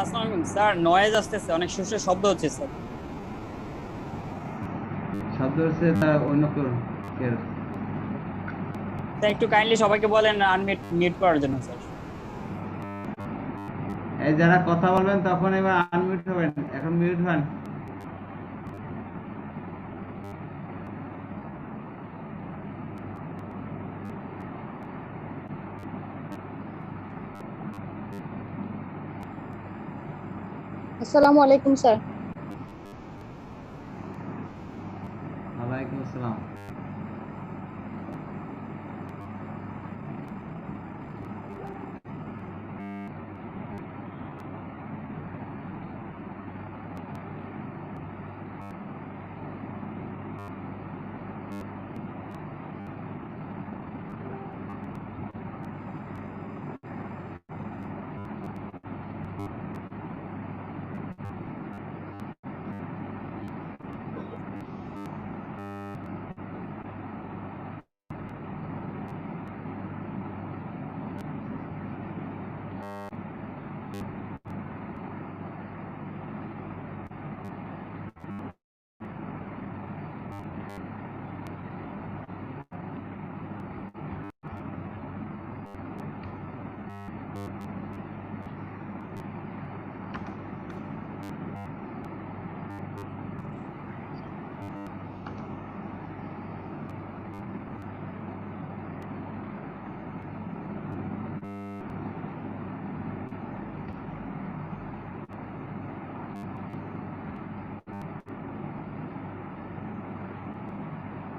আসসালামু আলাইকুম sir, noise আসতেছে, অনেক সুস্থ শব্দ হচ্ছে স্যার। শব্দ হচ্ছে তা অন্য কেউ কেউ স্যার একটু কাইন্ডলি সবাইকে বলেন আনমিউট মিউট করার জন্য স্যার। এই যারা কথা বলবেন তখন এবার আনমিউট হবেন, এখন মিউট হন। আসসালামু আলাইকুম স্যার। ওয়ালাইকুম আসসালাম।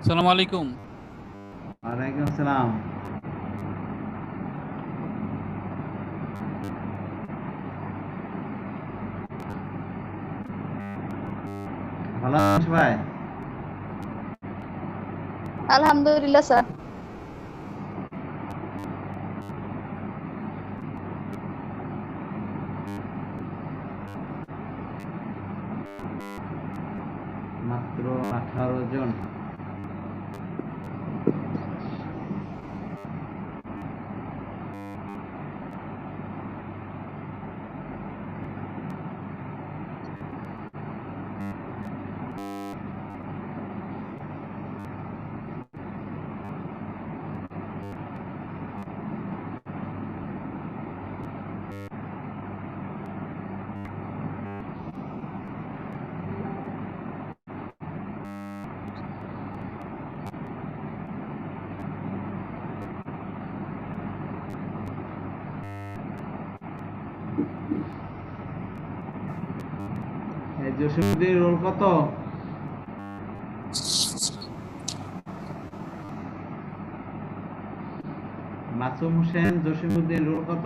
আসসালামু আলাইকুম। ওয়ালাইকুম আসসালাম। ভালো আছেন সবাই? আলহামদুলিল্লাহ স্যার। মাত্র 18 জন। এই জসিমুদ্দিন রোল কত? মাসুম হোসেন জসিমুদ্দিন রোল কত?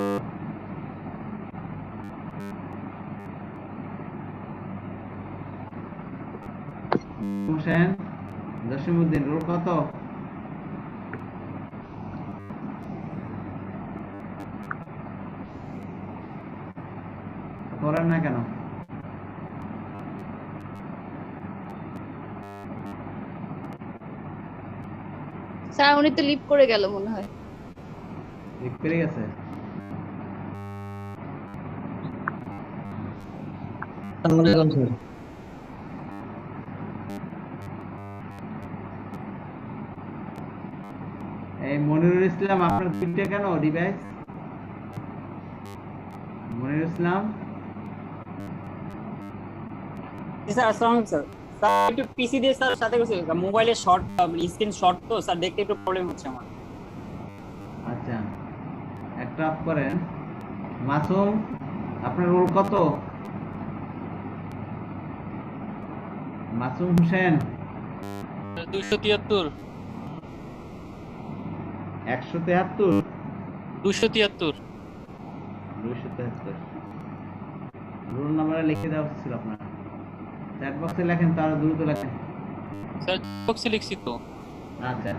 হোসেন জসিমুদ্দিন রোল কত? করেন না কেন? স্যার উনি তো লিভ করে গেল মনে হয়। ঠিক পেরে গেছে। এই মনিরুল ইসলাম, আপনার তিনটে কেন ডিভাইস? মনিরুল ইসলাম, জি স্যার, আসসালামু আলাইকুম স্যার। স্যার একটু পিসি দিয়ে স্যার সাথে করছি, মোবাইলের শর্ট স্ক্রিন শর্ট তো স্যার, দেখতে একটু প্রবলেম হচ্ছে আমার। আচ্ছা একটা অফ করেন। মাসুম, আপনার রোল কত? মাসুম হোসেন 273। 173। 273। 273 রোল নাম্বারে লিখে দেওয়া উচিত ছিল আপনার। চ্যাট বক্সে লেখেন, তার দ্রুত লেখেন। স্যার বক্সে লিখছি তো। আচ্ছা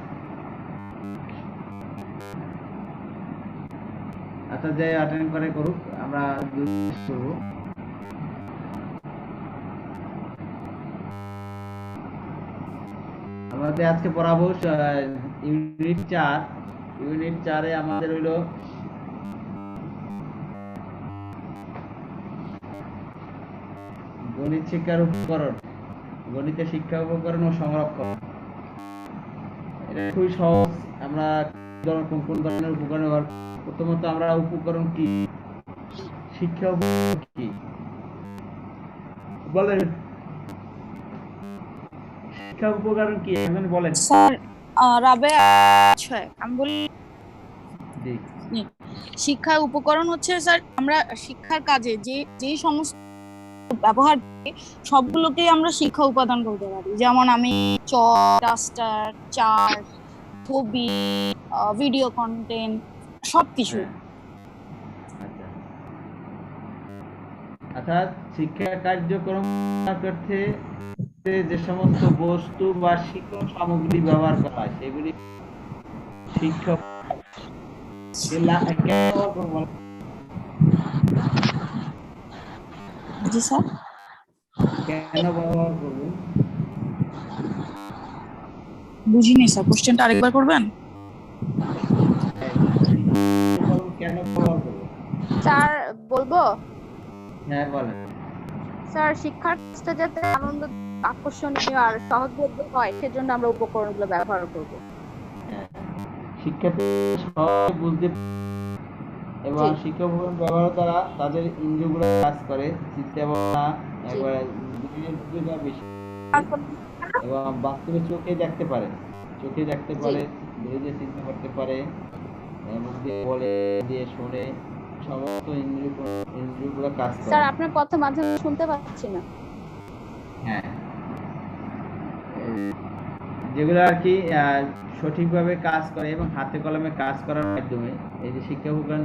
আচ্ছা, যে অ্যাটেন্ড করে করুক, আমরা করবো। আমাদের আজকে পড়াবো ইউনিট 4। ইউনিট 4-এ আমাদের হইল গণিত শিক্ষার উপকরণ, গণিতের শিক্ষা উপকরণ ও সংরক্ষণ। এটা খুবই সহজ। আমরা কোন ধরনের উপকরণ ব্যবহার করি? প্রথমত আমরা উপকরণ কি, শিক্ষা উপকরণ কি বলেন, শিক্ষা উপকরণ কি এখন বলেন। স্যার রাবেয়া আমি বলি জি, শিক্ষা উপকরণ হচ্ছে স্যার আমরা শিক্ষার কাজে যে সমস্ত ব্যবহার করি সবগুলোকেই আমরা শিক্ষা উপাদান বলতে পারি। যেমন আমি চক, ডাস্টার, চার্ট, ছবি, ভিডিও কন্টেন্ট সবকিছু। আচ্ছা অর্থাৎ শিক্ষা কার্যক্রম করতে যে সমস্ত বস্তু বা শিক্ষণ সামগ্রী ব্যবহার করা হয় সেগুলি শিক্ষা। জি স্যার। কেন ব্যবহার করব? বুঝিনি স্যার, কোশ্চেনটা আরেকবার করবেন? কেন ব্যবহার করব? স্যার বলবো? হ্যাঁ বলেন। স্যার শিক্ষার কাজটা যাতে আনন্দ, আকর্ষণীয় আর সহজবোধ্য হয় সেজন্য আমরা উপকরণগুলো ব্যবহার করব। শিক্ষার্থী সহজে বুঝতে এবং শিক্ষা উপকরণ ব্যবহার দ্বারা তাদের ইন্দ্রিয়গুলো কাজ করে, চিন্তা ভাবনা একবারে বেশি এবং বাস্তবে চোখে দেখতে পারে, ধীরে চিন্তা করতে পারে, মুখ দিয়ে বলে, দিয়ে শুনে, সমস্ত ইন্দ্রিয়গুলো কাজ করে। স্যার আপনার কথা মাঝে মাঝে শুনতে পাচ্ছি না। হ্যাঁ, যেগুলো আর কি সঠিকভাবে কাজ করে এবং হাতে কলমে কাজ করার মাধ্যমে এই যে শিক্ষা উপকরণ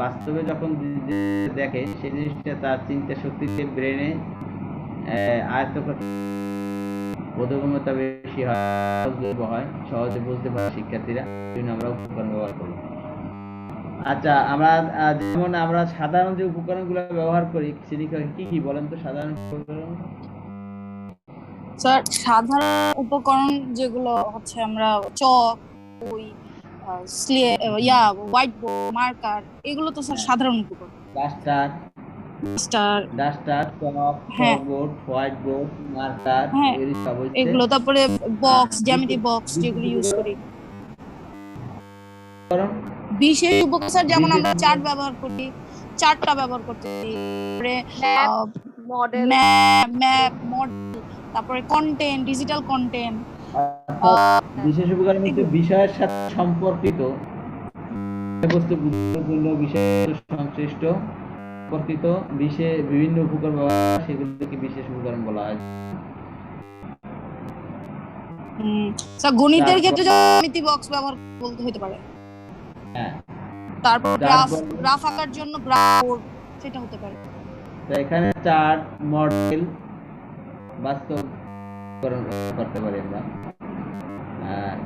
বাস্তবে যখন দেখে সেই জিনিসটা তার চিন্তা শক্তিতে ব্রেনে আয়ত্ত করতে বোধগম্যতা বেশি হয়, সহজে বুঝতে পারে শিক্ষার্থীরা। আমরা উপকরণ ব্যবহার করি। আচ্ছা, আমরা সাধারণ যে উপকরণগুলো ব্যবহার করি কি কি বলেন তো? সাধারণ উপকরণ স্যার সাধারণ উপকরণ যেগুলো হচ্ছে আমরা চক, বই, হোয়াইট বোর্ড, মার্কার, এগুলো তো স্যার সাধারণ উপকরণ। ডাস্টার, চক, চকবোর্ড, হোয়াইট বোর্ড, মার্কার, এগুলো। তারপরে বক্স, জ্যামিতি বক্স যেগুলো ইউজ করি। বিশেষ উপকরণ স্যার যেমন আমরা চার্ট ব্যবহার করি, চার্টটা ব্যবহার করতেছি, তারপরে ম্যাপ, মডেল, তারপরে কন্টেন্ট, ডিজিটাল কন্টেন্ট। বিশেষ উপকরণ হচ্ছে বিষয়ের সাথে সম্পর্কিত গুরুত্বপূর্ণ বিষয় সংশ্লিষ্ট সম্পর্কিত বিভিন্ন উপকরণ ব্যবহার, সেগুলোকে বিশেষ উপকরণ বলা হয়। স্যার গণিতের ক্ষেত্রে জ্যামিতি বক্স ব্যবহার বলতে হতে পারে। হ্যাঁ, তারপর গ্রাফ আঁকার জন্য গ্রাফ বোর্ড, সেটা হতে পারে। তো এখানে চার্ট, মডেল, বাস্তবকরণ করতে পারি আমরা।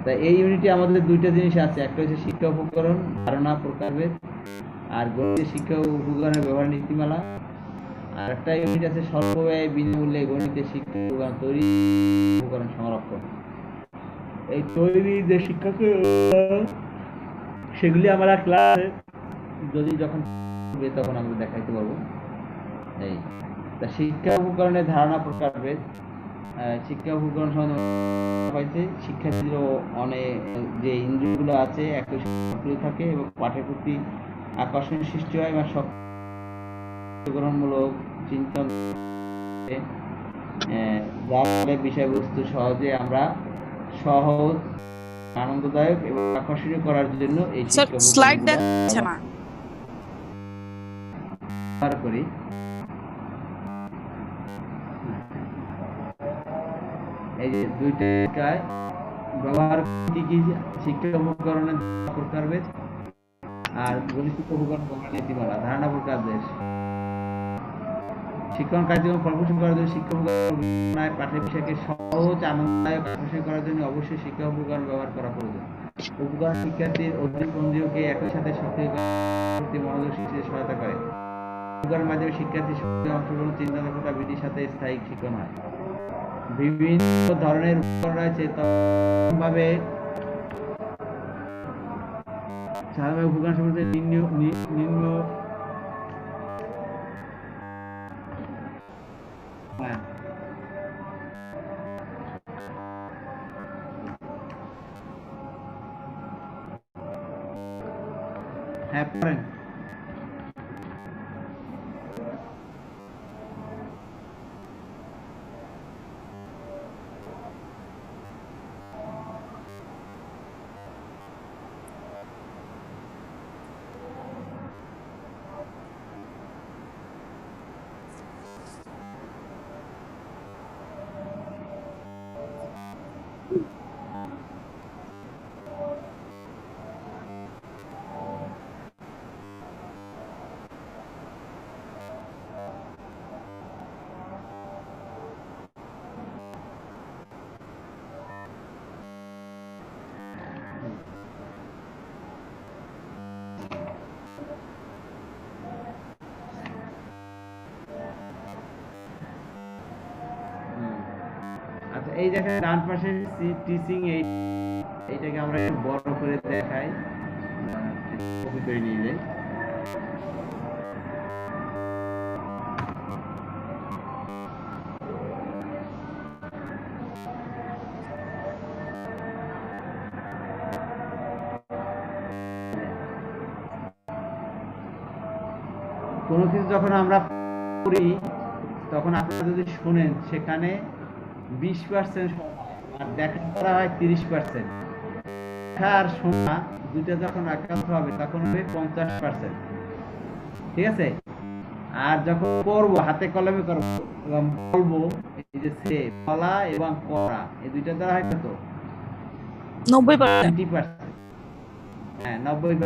তা এই ইউনিটে আমাদের দুইটা জিনিস আছে, একটা হচ্ছে শিক্ষা উপকরণ ধারণা প্রকারভেদ, আর গণিতের শিক্ষা উপকরণের ব্যবহার নীতিমালা। আর একটা ইউনিট আছে স্বল্প ব্যয় বিনামূল্যে গণিতের শিক্ষা উপকরণ তৈরি, উপকরণ সংরক্ষণ। এই তৈরি যে শিক্ষা সেগুলি আমরা ক্লাসে যখন তখন আমরা দেখাইতে পারবো। এই তা শিক্ষা উপকরণের ধারণা প্রকারভেদ। শিক্ষা উপকরণ হয়েছে শিক্ষার্থীদের অনেক যে ইন্দ্রিয়গুলো আছে একই সক্রিয় থাকে এবং পাঠের প্রতি আকর্ষণ সৃষ্টি হয় এবং গ্রহণমূলক চিন্তা বিষয়বস্তু সহজে আমরা সহজ, আনন্দদায়ক এবং আকর্ষণীয় করার জন্য এই স্লাইড দেখাচ্ছে না ব্যবহার করি। এই যে দুইটা ব্যবহার কি শিক্ষা উপকরণের প্রকারভেদ আর গণিত উপকরণ নীতিমালা, ধারণা প্রকারভেদ। শিক্ষণ কার্যক্রম ফলপ্রসূ করার জন্য শিক্ষা উপকরণ পাঠ্য বিষয়কে সহজ, আনন্দদায়ক, আকর্ষণীয় করার জন্য অবশ্যই শিক্ষা উপকরণ ব্যবহার করা প্রয়োজন। উপকরণ শিক্ষার্থীর অধিক মনোযোগকে একই সাথে সক্রিয় করতে মনোযোগ সৃষ্টিতে সহায়তা করে। উপকরণের মাধ্যমে শিক্ষার্থীর সক্রিয় অংশগ্রহণ, চিন্তা দক্ষতা বৃদ্ধির সাথে স্থায়ী শিক্ষণ হয়। বিভিন্ন ধরনের উপকরণ রয়েছে, তবে উপকরণ সম্পর্কে হ্যাঁ হ্যাঁ পড়েন। আচ্ছা এই দেখেন ডান পাশে টিচিং এইটাকে আমরা একটু বড় করে দেখাই, কপি করে নিয়ে যাই। কোনো কিছু যখন আমরা করি তখন আপনারা যদি শুনেন সেখানে 20% আর দেখা করা হয় 30%। দেখা আর শোনা দুইটা যখন একান্ত হবে তখন হবে 50%, ঠিক আছে? আর যখন করবো হাতে কলমে করবো এবং বলবো, এই যে সে বলা এবং করা এই দুইটা দ্বারা হয় কত? 90%। হ্যাঁ 90%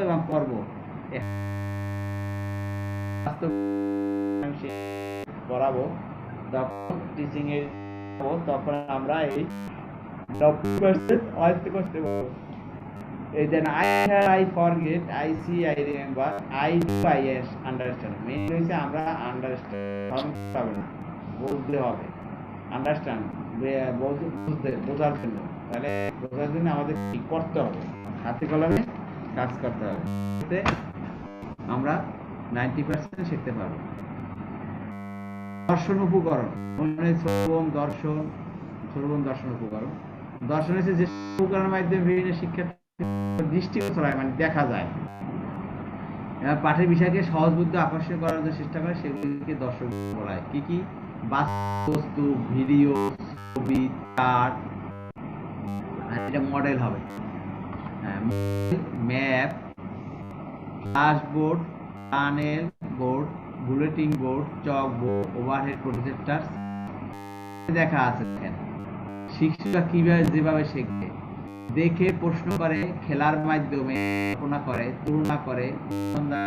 এবং করবো পড়াবো তখন টিচিং এর তখন আমরা এই 90% আয়ত্ত করতে পারবো। এই দেন I forget, I see, I remember, I do, I understand। Main হইছে আমরা আন্ডারস্ট্যান্ড পাবে না, বলতে হবে। আন্ডারস্ট্যান্ড বুঝতে বোঝার জন্য, তাহলে বোঝার জন্য আমাদের কি করতে হবে? হাতে কলমে কাজ করতে হবে, আমরা 90% শিখতে পারবো। দর্শন উপকরণ, শ্রবণ দর্শন উপকরণ। দর্শন হচ্ছে যে উপকরণের মাধ্যমে বিভিন্ন শিক্ষার্থী দৃষ্টিগোচর হয়, মানে দেখা যায়, পাঠের বিষয়কে সহজ বুদ্ধি আকর্ষণ করার জন্য চেষ্টা করে, সেগুলিকে দর্শন বলা হয়। কি কি? বস্তু, ভিডিও, ছবি, চার্ট, এটা মডেল হবে, map, dashboard, flannel board, bulletin board, chalk board, overhead projector দেখা আছে। দেখেন শিক্ষকরা কিভাবে যেভাবে শেখে, দেখে প্রশ্ন করে, খেলার মাধ্যমে কল্পনা করে, তুলনা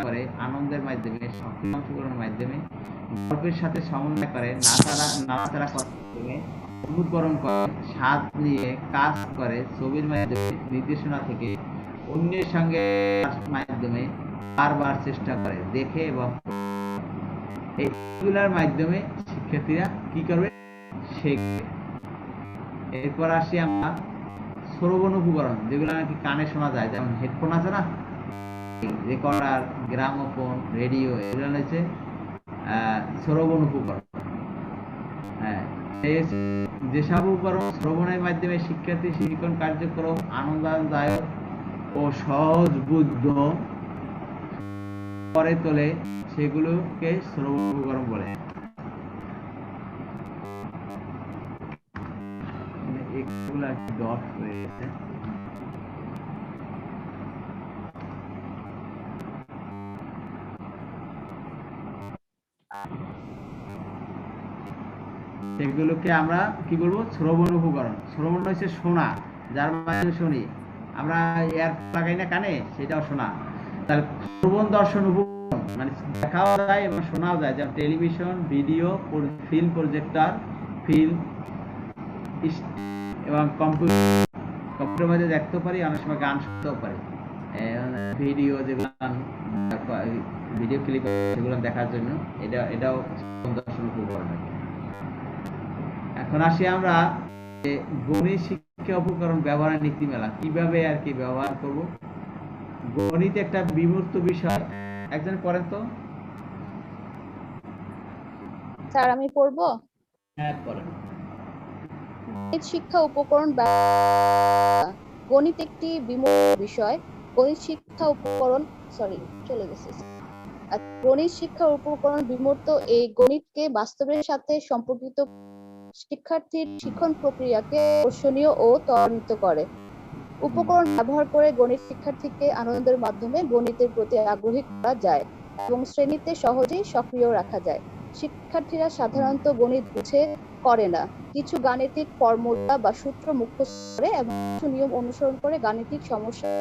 করে, আনন্দের মাধ্যমে, সক্রিয় অংশগ্রহণের মাধ্যমে, গল্পের সাথে সমন্বয় করে, নাড়াচাড়া করার মাধ্যমে, অনুকরণ করে, স্বাদ নিয়ে কাজ করে, ছবির মাধ্যমে, নির্দেশনা থেকে, অন্যের সঙ্গে মাধ্যমে বারবার চেষ্টা করে, দেখে এবং এইগুলোর মাধ্যমে শিক্ষার্থীরা কি করবে? শেখবে। এরপর আসি আমরা শ্রবণ উপকরণ, যেগুলো নাকি কানে শোনা যায়, যেমন হেডফোন আছে না, রেকর্ডার, গ্রামোফোন, রেডিও, এগুলো হচ্ছে শ্রবণ উপকরণ। হ্যাঁ, যেসব উপকরণ শ্রবণের মাধ্যমে শিক্ষার্থী শিক্ষণ কার্যক্রম আনন্দদায়ক ও সহজবোধ্য করে তোলে, সেগুলোকে শ্রবণ উপকরণ বলে। এগুলা ডট রয়েছে, সেগুলোকে আমরা কি বলবো? শ্রবণ উপকরণ। শ্রবণ হচ্ছে শোনা, যার মাধ্যমে শুনি আমরা, এয়ার লাগাই না কানে, সেটাও শোনা। তাহলে শ্রবণ দর্শন উপকরণ মানে দেখাও যায় এবং শোনাও যায়, যেমন television, video, film projector, film এবং কম্পিউটার মধ্যে দেখতেও পারি, অনেক সময় গান শুনতেও পারি। ভিডিও যেগুলো ভিডিও ক্লিপ সেগুলো দেখার জন্য এটাও দর্শন উপকরণ। এখন আসি আমরা গণিত শিক্ষা উপকরণ ব্যবহারের নীতিমালা, কিভাবে আর কি ব্যবহার করব। গণিত একটা বিমূর্ত বিষয়, একজন পড়েন তো। স্যার আমি পড়বো। হ্যাঁ পড়েন। গণিত শিক্ষা উপকরণ গণিত একটি বিমূর্ত বিষয়। গণিত শিক্ষা উপকরণ চলে গেছে। গণিত শিক্ষা উপকরণ বিমূর্ত এই গণিতকে বাস্তবের সাথে সম্পর্কিত শিক্ষার্থীর শিক্ষণ প্রক্রিয়াকে আকর্ষণীয় ও ত্বরান্বিত করে। উপকরণ ব্যবহার করে গণিত শিক্ষার্থীকে আনন্দের মাধ্যমে গণিতের প্রতি আগ্রহী করা যায় এবং শ্রেণীতে সহজেই সক্রিয় রাখা যায়। শিক্ষার্থীরা সাধারণত গণিত বুঝে করে না, কিছু গাণিতিক ফর্মুলা বা সূত্র মুখস্থ করে এবং কিছু নিয়ম অনুসরণ করে গাণিতিক সমস্যার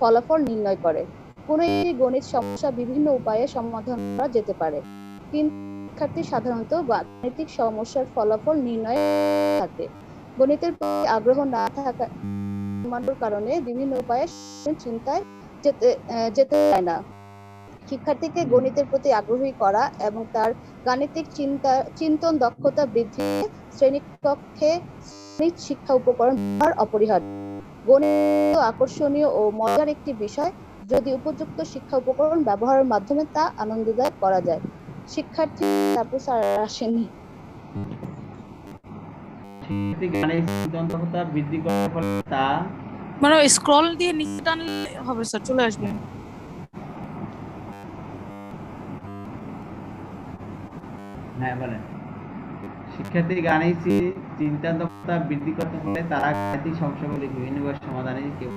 ফলাফল নির্ণয় করে। কোনো একটি গণিত সমস্যা বিভিন্ন উপায়ে সমাধান করা যেতে পারে, কিন্তু শিক্ষার্থী সাধারণত গাণিতিক সমস্যার ফলাফল নির্ণয়ে থাকে। গণিতের প্রতি আগ্রহ না থাকা কারণে বিভিন্ন উপায়ে চিন্তায় যেতে চায় না। শিক্ষার্থীকে গণিতের প্রতি আগ্রহী করা এবং তার গাণিতিক চিন্তন দক্ষতা বৃদ্ধি শ্রেণীকক্ষে গণিত শিক্ষা উপকরণ ব্যবহার অপরিহার্য। গণিত আকর্ষণীয় ও মজার একটি বিষয়, যদি উপযুক্ত শিক্ষা উপকরণ ব্যবহারের মাধ্যমে তা আনন্দদায়ক করা যায়। শিক্ষার্থী তারপর স্যার আসেনি। শিক্ষার্থী গাণিতিক চিন্তন দক্ষতা বৃদ্ধি করার ফলে তা মানে স্ক্রল দিয়ে নিচে টানলে হবে স্যার, চলে আসবে। হ্যাঁ বলেন। শিক্ষার্থী গাণিতিক চিন্তা দক্ষতা বৃদ্ধি করতে পারলে তারা গাণিতিক সমস্যাগুলি বিভিন্নভাবে সমাধানে কেউ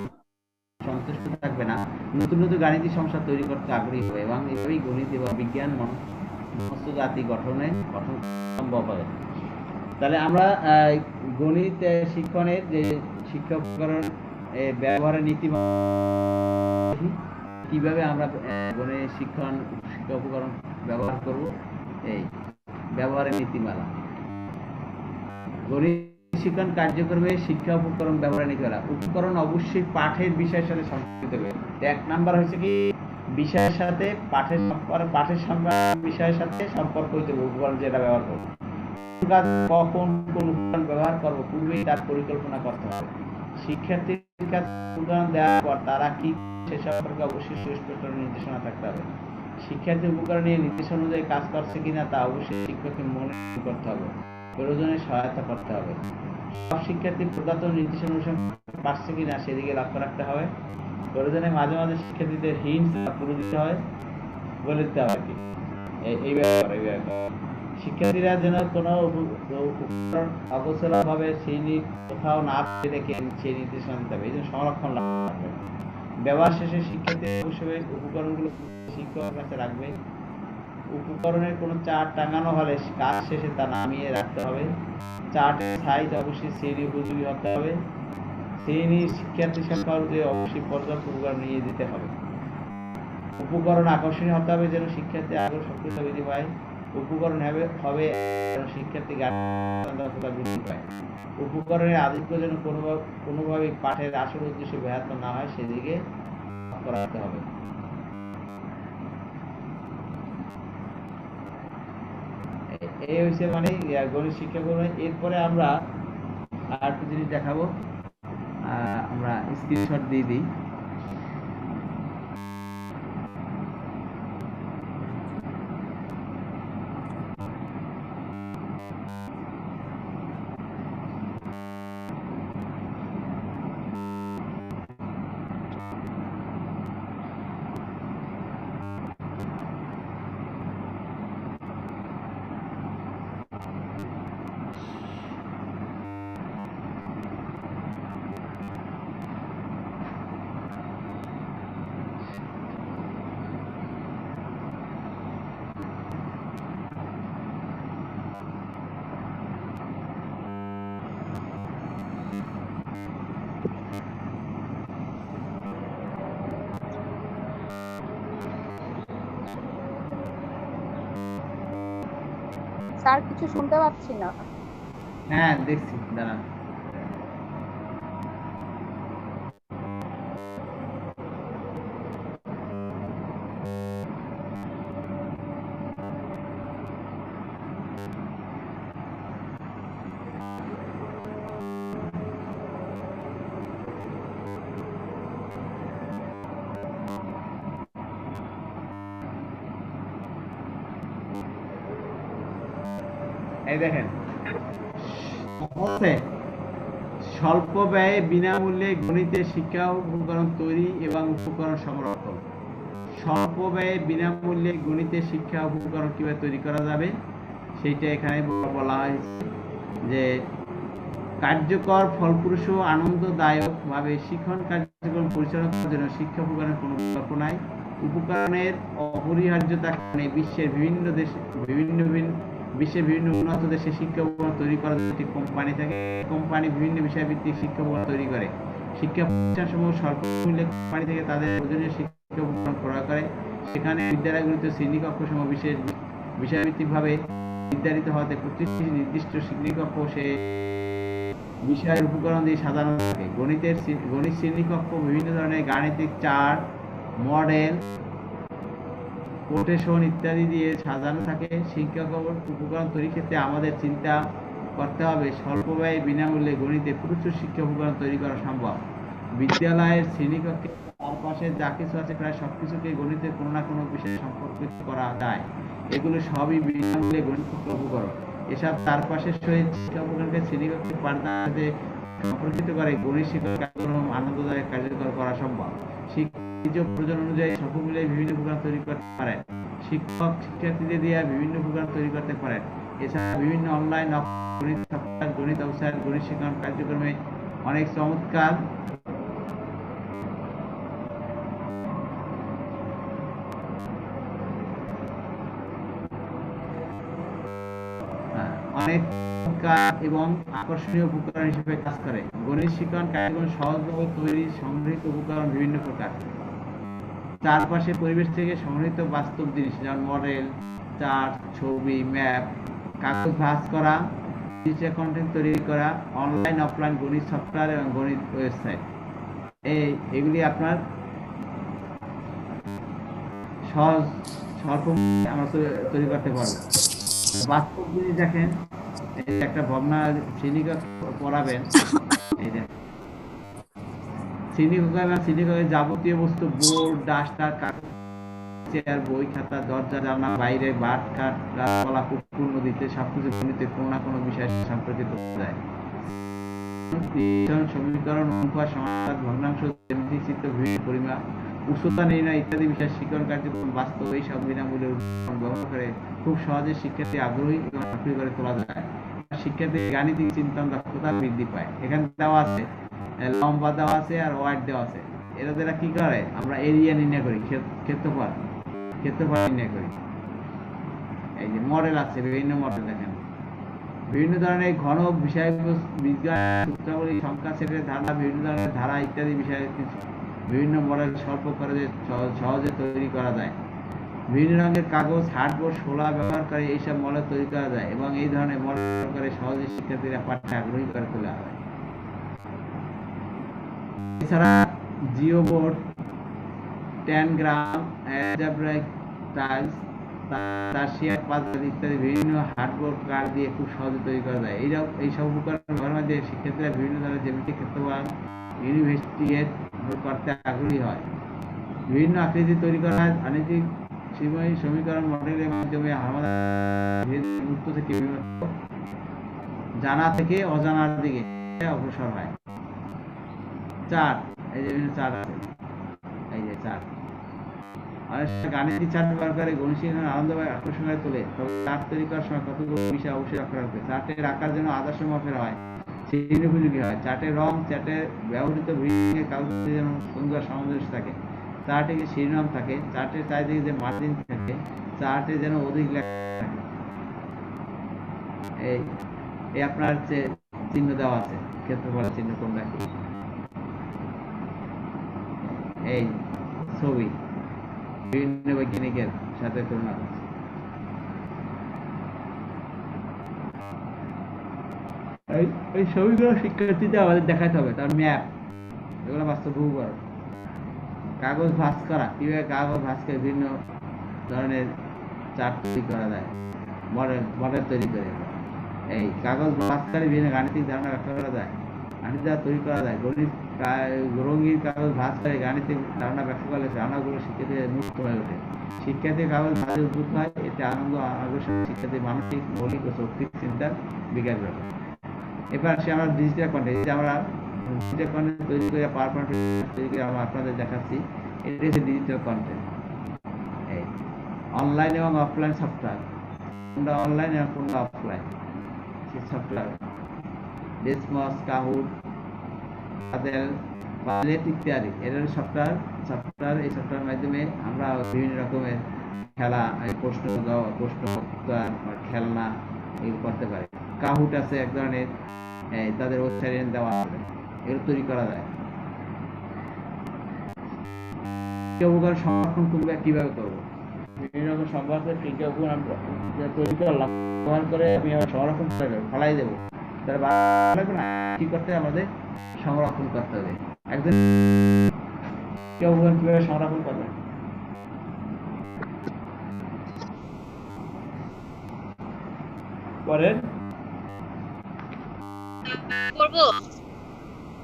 সন্তুষ্ট থাকবে না, নতুন নতুন গাণিতিক সমস্যা তৈরি করতে আগ্রহী হবে এবং এভাবেই গণিত এবং বিজ্ঞান সমস্ত জাতি গঠন সম্ভব হবে। তাহলে আমরা গণিত শিক্ষণের যে শিক্ষা উপকরণ ব্যবহারের নীতি কিভাবে আমরা গণিত শিক্ষা উপকরণ ব্যবহার করব, এই ব্যবহারের নীতিমালা। গণিত শিক্ষণ কার্যক্রমে শিক্ষা উপকরণ ব্যবহারের নীতিমালা। উপকরণ অবশ্যই পাঠের বিষয়ের সাথে সম্পর্কিত হবে। এক নাম্বার হচ্ছে কি বিষয়ের সাথে পাঠের বিষয়ের সাথে সম্পর্ক হইতে হবে। উপকরণ যেটা ব্যবহার করবো, কখন কোন উপকরণ ব্যবহার করবো পূর্বেই তার পরিকল্পনা করতে হবে। শিক্ষার্থীর কাছে উপকরণ দেওয়ার পর তারা কি সে সম্পর্কে অবশ্যই সুস্পষ্ট নির্দেশনা থাকতে হবে। শিক্ষার্থী উপকরণ নিয়ে নির্দেশ অনুযায়ী কাজ করছে কিনা তা অবশ্যই শিক্ষককে মনে করতে হবে, প্রয়োজনে সহায়তা করতে হবে। সব শিক্ষার্থী প্রদত্ত নির্দেশ অনুসরণ পারছে কিনা সেদিকে লক্ষ্য রাখতে হবে। প্রয়োজনে মাঝে মাঝে শিক্ষার্থীদের হিন্টস পুরো দিতে হয়, বলে দিতে হবে কি এই ব্যাপারে। শিক্ষার্থীরা যেন কোনো উপকরণ অগোছালো ভাবে শ্রেণীর কোথাও না রেখে সেই নির্দেশনা দিতে হবে, এই জন্য সংরক্ষণ রাখবে। ব্যবহার শেষে শিক্ষার্থী অবশ্যই উপকরণগুলো শিক্ষকের কাছে রাখবে। উপকরণের কোনো চার্ট টাঙানো হলে কাজ শেষে তা নামিয়ে রাখতে হবে। চার্টের সাইজ অবশ্যই শ্রেণী উপযোগী হতে হবে। শ্রেণীর শিক্ষার্থী সংখ্যা অনুযায়ী অবশ্যই পর্যাপ্ত উপকরণ নিয়ে দিতে হবে। উপকরণ আকর্ষণীয় হতে হবে যেন শিক্ষার্থী আগ্রহ সক্রিয়তা বৃদ্ধি পায়। উপকরণ হবে যেন শিক্ষার্থী দক্ষতা বৃদ্ধি পায়। উপকরণের আধিক্য যেন কোনোভাবেই পাঠের আসল উদ্দেশ্য ব্যাহত না হয় সেদিকে লক্ষ্য রাখতে হবে। এই হচ্ছে মানে গণিত শিক্ষা করবে। এরপরে আমরা আর একটা জিনিস দেখাবো, আমরা স্ক্রিনশট দিয়ে দিই। স্যার কিছু শুনতে পাচ্ছি না। হ্যাঁ দেখছি, দাঁড়ান। এই দেখেন হচ্ছে স্বল্প ব্যয়ে বিনামূল্যে গণিতের শিক্ষা উপকরণ তৈরি এবং উপকরণ সংরক্ষণ। স্বল্প ব্যয়ে বিনামূল্যে গণিতের শিক্ষা উপকরণ কিভাবে তৈরি করা যাবে সেইটা এখানে বলা হয়েছে যে কার্যকর, ফলপ্রসূ, আনন্দদায়কভাবে শিক্ষণ কার্যক্রম পরিচালনা করার জন্য শিক্ষা উপকরণের কোনো বিকল্প নাই। উপকরণের অপরিহার্যতার কারণে বিশ্বের বিভিন্ন উন্নত দেশে শিক্ষা উপকরণ তৈরি করার জন্য একটি কোম্পানি থাকে। কোম্পানি বিভিন্ন বিষয়ভিত্তিক শিক্ষা উপকরণ তৈরি করে। শিক্ষা প্রতিষ্ঠানসমূহ স্বল্প মূল্যে কোম্পানি থেকে তাদের প্রয়োজনীয় শিক্ষা উপকরণ ক্রয় করে। সেখানে বিদ্যালয়গুলিতে শ্রেণীকক্ষসমূহ বিশেষ বিষয়ভিত্তিকভাবে নির্ধারিত হওয়াতে প্রতিটি নির্দিষ্ট শ্রেণীকক্ষ সে বিষয়ের উপকরণ দিয়ে সাজানো থাকে। গণিত শ্রেণীকক্ষ বিভিন্ন ধরনের গাণিতিক চার্ট, মডেল, কোটেশন ইত্যাদি দিয়ে সাজানো থাকে। শিক্ষা উপকরণ তৈরির ক্ষেত্রে আমাদের চিন্তা করতে হবে স্বল্প ব্যয়ে বিনামূল্যে গণিতে প্রচুর শিক্ষা উপকরণ তৈরি করা সম্ভব। বিদ্যালয়ের শ্রেণীকক্ষে চারপাশে যা কিছু আছে প্রায় সবকিছুকে গণিতের কোনো না কোনো বিষয়ে সম্পর্কিত করা যায়। এগুলো সবই বিনামূল্যে গণিত উপকরণ। এসব চারপাশের সহিত শিক্ষা উপকরণকে শ্রেণীকক্ষে পাঠদানকে সম্পর্কিত করে গণিত শিক্ষা কার্যক্রম আনন্দদায়ক কার্যকর করা সম্ভব। নিজ প্রয়োজন অনুযায়ী সব মিলে বিভিন্ন উপকরণ তৈরি করতে পারেন। শিক্ষক শিক্ষার্থীদের দিয়ে বিভিন্ন উপকরণ তৈরি করতে পারেন। এছাড়া বিভিন্ন অনলাইন গণিত সপ্তাহ, গণিত অবসর, গণিত শিক্ষণ কার্যক্রমে অনেক চমৎকার এবং আকর্ষণীয় উপকরণ হিসেবে কাজ করে। গণিত শিক্ষণ কার্যক্রম সহজভাবে তৈরি সংগৃহীত উপকরণ বিভিন্ন প্রকার। চারপাশে পরিবেশ থেকে সংগৃহীত বাস্তব জিনিস যেমন মডেল, চার্ট, ছবি, ম্যাপ, কাগজ ভাঁজ করা, ডিজিটাল কন্টেন্ট তৈরি করা, অনলাইন অফলাইন গণিত সফটওয়্যার এবং গণিত ওয়েবসাইট, এগুলি আপনার সহজ স্বল্প আমরা তৈরি করতে পারবো। বাস্তব জিনিস দেখেন, একটা ভাবনা শ্রেণীকক্ষ পড়াবেন, এই যে শ্রেণীকক্ষের যাবতীয় বস্তু বোর্ড, ডাস্টার, কাগজ, চেয়ার, বই, খাতা, দরজা, জানলা, বাইরে বাট, কাঠ, গাছপালা, পুকুর, নদীতে সবকিছু গণিতে কোনো না কোনো বিষয় সম্পর্কিত যায়। সমীকরণ, অনুপাত, সমানুপাত, ভগ্নাংশ, চিত্র, বিভিন্ন পরিমাপ, উচ্চতা নির্ণয় ইত্যাদি বিষয় শিক্ষণ কার্যক্রম বাস্তব এই সব বিনামূল্যে ব্যবহার করে খুব সহজে শিক্ষার্থী আগ্রহী এবং আগ্রহী করে তোলা যায়। শিক্ষার্থী গাণিতিক চিন্তন দক্ষতা বৃদ্ধি পায়। এখানে দেওয়া আছে লম্বা দেওয়া আছে আর ওয়াইড দেওয়া আছে। এরা দ্বারা কি করে, আমরা এরিয়া নির্ণয় করি, ক্ষেত্রফল নির্ণয় করি। এই যে মডেল আছে, বিভিন্ন মডেল দেখেন, বিভিন্ন ধরনের ঘন বিষয়, বিজ্ঞান সূত্রাবলী, সংখ্যা সেটের ধারা, বিভিন্ন ধরনের ধারা ইত্যাদি বিষয়ে বিভিন্ন মডেল স্বল্প খরচে সহজে তৈরি করা যায়। বিভিন্ন রঙের কাগজ, হার্ডবোর্ড, শোলা ব্যবহার করে এইসব মডেল তৈরি করা যায় এবং এই ধরনের মডেল ব্যবহার করে সহজে শিক্ষার্থীরা পাঠ্যে আগ্রহী করে তোলা হয়। এছাড়া Jio board, ট্যানগ্রাম, algebraic tiles, টার্সিয়ার puzzle ইত্যাদি বিভিন্ন হার্ডবোর্ড কার্ড দিয়ে খুব সহজে তৈরি করা যায়। এইসব উপকরণ ব্যবহার মাধ্যমে শিক্ষার্থীরা বিভিন্ন ধরনের জ্যামিতিক ক্ষেত্রফল ইনভেস্টিগেট করতে আগ্রহী হয়। বিভিন্ন আকৃতি তৈরি করা হয়। গাণিতিক সমীকরণ মডেলের মাধ্যমে আমরা মুক্ত থেকে জানা থেকে অজানার দিকে অগ্রসর হয়। চার্ট, এই যে বিভিন্ন চার্ট আছে, এই যে চার্ট, গাণিতিক চার্ট ব্যবহার করে গণিত শিক্ষণ আনন্দময় আকর্ষণীয় তোলে। তবে চার্ট তৈরি করার সময় কতগুলো বিষয় অবশ্যই লক্ষ্য রাখতে। চার্টের আকার যেন আদর্শ মাপের হয়, সেই উপযোগী হয়। চার্টের রং, চার্টের ব্যবহৃত বিভিন্ন কাগজে যেন সুন্দর সামঞ্জস্য থাকে, চার্টে যে শিরোনাম থাকে, চার্টের চারিদিকে যে মার্জিন থাকে, চার্টে যেন অধিক লেখা থাকে। এই আপনার চিহ্ন দেওয়া আছে, ক্ষেত্রফলের চিহ্ন কোনটা কি, এই ছবি বিভিন্ন বৈজ্ঞানিকের সাথে তুলনা আছে। এই ছবিগুলো শিক্ষার্থীদের আমাদের দেখাতে হবে। তার ম্যাপ, এগুলো বাস্তব ভূগোল। কাগজ ভাঁজ করা, কিভাবে কাগজ ভাঁজ করে বিভিন্ন ধরনের চার্ট তৈরি করা যায়, মডেল তৈরি করে। এই কাগজ ভাঁজ করে বিভিন্ন গাণিতিক ধারণা ব্যাখ্যা করা যায়। গাণিতিক দ্বারা তৈরি করা যায়। গণিত রঙিন কাগজ ভাঁজ করে গাণিতিক ধারণা ব্যাখ্যা করলে ধারণাগুলো শিক্ষার্থীদের মুক্ত হয়ে ওঠে। শিক্ষার্থীর কাগজ ভাঁজে উদ্বুদ্ধ হয়, এতে আনন্দ আকর্ষণ শিক্ষার্থীর মানসিক, মৌলিক ও যৌক্তিক চিন্তার বিকাশ ঘটে। এবার আসি আমরা ডিজিটাল কন্টেন্ট। যে আমরা ডিজিটাল কন্টেন্ট তৈরি করে পাওয়ার পয়েন্ট তৈরি করে আমরা আপনাদের দেখাচ্ছি। এটি হচ্ছে ডিজিটাল কন্টেন্ট। অনলাইন এবং অফলাইন সফটওয়্যার, কোনটা অনলাইন এবং কোনটা অফলাইন সেই সফটওয়্যার ডেসমস, কাহুট, পাজেল ইত্যাদি এর সফটওয়্যার। এই সফটওয়্যারের মাধ্যমে আমরা বিভিন্ন রকমের খেলা, প্রশ্ন খেলনা এগুলো করতে পারি। কাহুট আছে এক ধরনের, তাদের ওয়েবসাইটে দেওয়া আছে, এগুলো তৈরি করা যায়। উপকরণ সংরক্ষণ করবে কিভাবে করবো? বিভিন্ন রকম সংবাদের শিক্ষা উপকরণ আমরা তৈরি করলাম, ব্যবহার করে আমি আবার সংরক্ষণ করে ফেলাই দেবো, তারা লাগবে না। কি করতে হবে? আমাদের সংরক্ষণ করতে হবে। একজন উপকরণ কিভাবে সংরক্ষণ করবে? করেন করবো।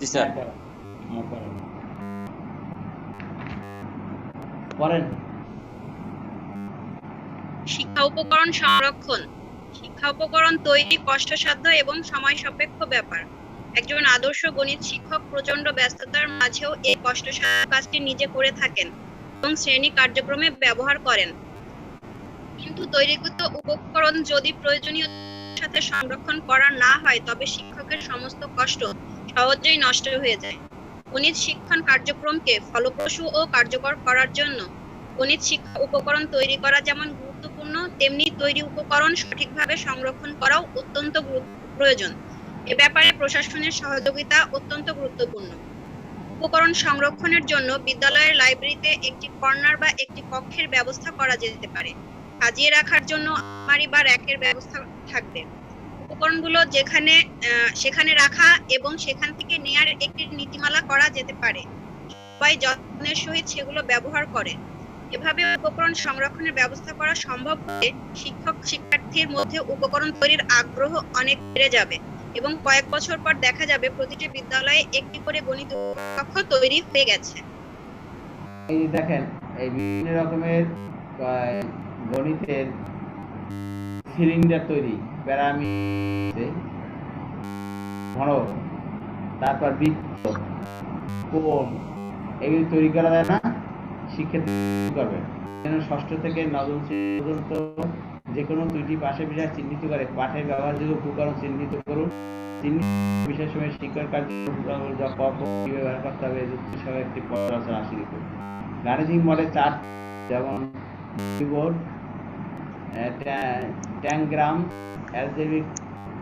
জি স্যার। করেন শিক্ষা উপকরণ সংরক্ষণ। শিক্ষা উপকরণ তৈরি কষ্টসাধ্য এবং সময় সাপেক্ষ ব্যাপার। একজন আদর্শ গণিত শিক্ষক প্রচন্ড ব্যস্ততার মাঝেও এই কষ্টসাধ্য কাজটি নিজে করে থাকেন এবং শ্রেণী কার্যক্রমে ব্যবহার করেন। কিন্তু তৈরিকৃত উপকরণ যদি প্রয়োজনীয় সাথে সংরক্ষণ করা না হয় তবে শিক্ষকের সমস্ত কষ্ট সহজেই নষ্ট হয়ে যায়। গণিত শিক্ষণ কার্যক্রমকে ফলপ্রসূ ও কার্যকর করার জন্য গণিত শিক্ষা উপকরণ তৈরি করা যেমন গুরুত্বপূর্ণ, তেমনি তৈরি উপকরণ সঠিকভাবে সংরক্ষণ করাও অত্যন্ত প্রয়োজন। এ ব্যাপারে প্রশাসনের সহযোগিতা অত্যন্ত গুরুত্বপূর্ণ। উপকরণ সংরক্ষণের জন্য বিদ্যালয়ের লাইব্রেরিতে একটি কর্নার বা একটি কক্ষের ব্যবস্থা করা যেতে পারে। সাজিয়ে রাখার জন্য আলমারি বা র্যাকের ব্যবস্থা থাকবে। উপকরণগুলো সেখানে রাখা এবং সেখান থেকে নেয়ার একটি নীতিমালা করা যেতে পারে। সবাই যত্নের সহিত সেগুলো ব্যবহার করে। এভাবে উপকরণ সংরক্ষণের ব্যবস্থা করা সম্ভব হলে শিক্ষার্থীর মধ্যে উপকরণ তৈরির আগ্রহ অনেক বেড়ে যাবে এবং কয়েক বছর পর দেখা যাবে প্রতিটি বিদ্যালয়ে একটি করে গণিত কক্ষ তৈরি হয়ে গেছে। এই দেখেন, এই বিভিন্ন রকমের গণিতের সিলিন্ডার তৈরি, প্যারামিড, ঘনক, তারপর বৃত্ত, কোণ, এগুলি তৈরি করা যায় না? শিক্ষার্থী করবে ষষ্ঠ থেকে নবম শ্রেণী পর্যন্ত যে কোনো দুইটি পাঠের বিষয় চিহ্নিত করে পাঠের ব্যবহারযোগ্য উপকরণ চিহ্নিত করুন। চিহ্নিত বিষয়ের সময় শিক্ষার কার্য ব্যবহার করতে হবে সহ একটি পর্যালোচনা শুরু করুন। গাণিতিক মডেল চার্ট যেমন কিবোর্ড, ট্যাংগ্রাম, অ্যালজেব্রিক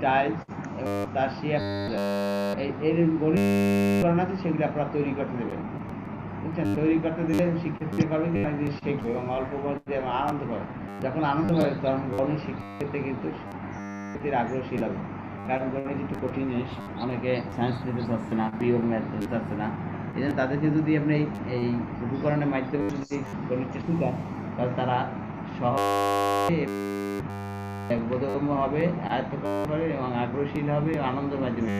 টাইলস এবং তার এই গণিত আছে সেগুলি আপনারা তৈরি করতে দেবেন। বুঝছেন? তৈরি করতে দিলে শিক্ষার্থী পাবে শিখবে এবং অল্প বয়সে আনন্দ পাবে। যখন আনন্দ পাবে তখন গণিত শিক্ষার্থী কিন্তু শিক্ষার্থীর আগ্রহশীল হবে। কারণ গণিত একটু কঠিন জিনিস, অনেকে সায়েন্স নিতে চাচ্ছে না, পিওর ম্যাথ নিতে চাচ্ছে না। এই জন্য তাদেরকে যদি আপনি এই উপকরণের মাধ্যমে যদি গণিতটা শেখান তাহলে তারা সহজে বোধগম্য হবে, আয়ত্ত করতে পারবে এবং আগ্রহশীল হবে, আনন্দের মাধ্যমে।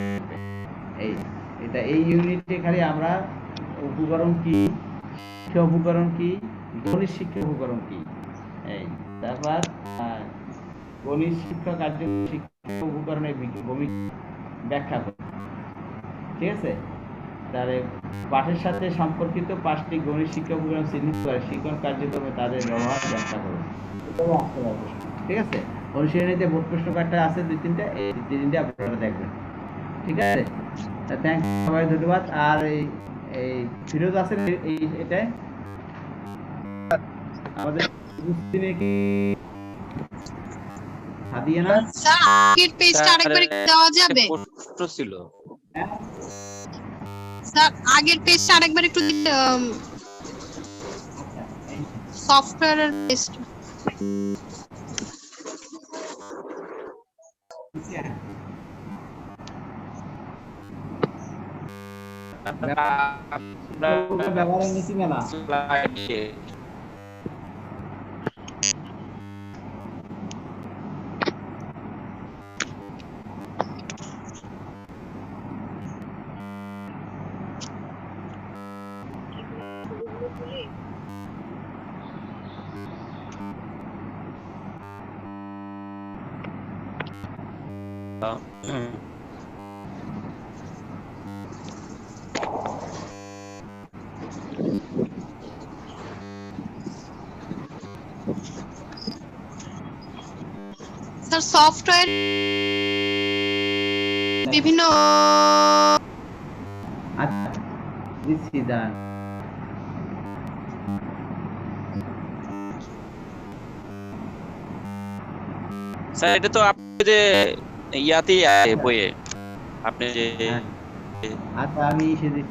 এই ইউনিটে খালি আমরা উপকরণ কি, শিক্ষা উপকরণ কি, গণিত শিক্ষা উপকরণ কি, তারপর গণিত শিক্ষা শিক্ষা উপকরণের ভূমিকা ব্যাখ্যা করব। ঠিক আছে? তাহলে পাঠের সাথে সম্পর্কিত 5টি গণিত শিক্ষা উপকরণ চিহ্নিত করে শিক্ষণ কার্যক্রমে তাদের ব্যবহার ব্যাখ্যা করব। ঠিক আছে? অনুশীলনীতে বোর্ড প্রশ্ন কার্ডটা আছে 2-3টা, এই 2-3টা আপনারা দেখবেন। ঠিক আছে? থ্যাংকস সবাই, ধন্যবাদ। আর এই ফিরোজ আছেন এটাই আমাদের কি হাদিয়া না? স্যার আগের পেজটা আরেকবার দেওয়া যাবে? প্রশ্ন ছিল স্যার আগের পেজটা আরেকবার একটু সফটওয়্যারের পেজটা। ব্যবহারের নীতিমালা স্যার সফটওয়্যার বিভিন্ন আচ্ছা দিচ্ছি দাঁড়ান। স্যার এটা তো আপনি যে ইয়াতেই আছে বইয়ে আপনি যে হ্যাঁ। আচ্ছা আমি সেদিন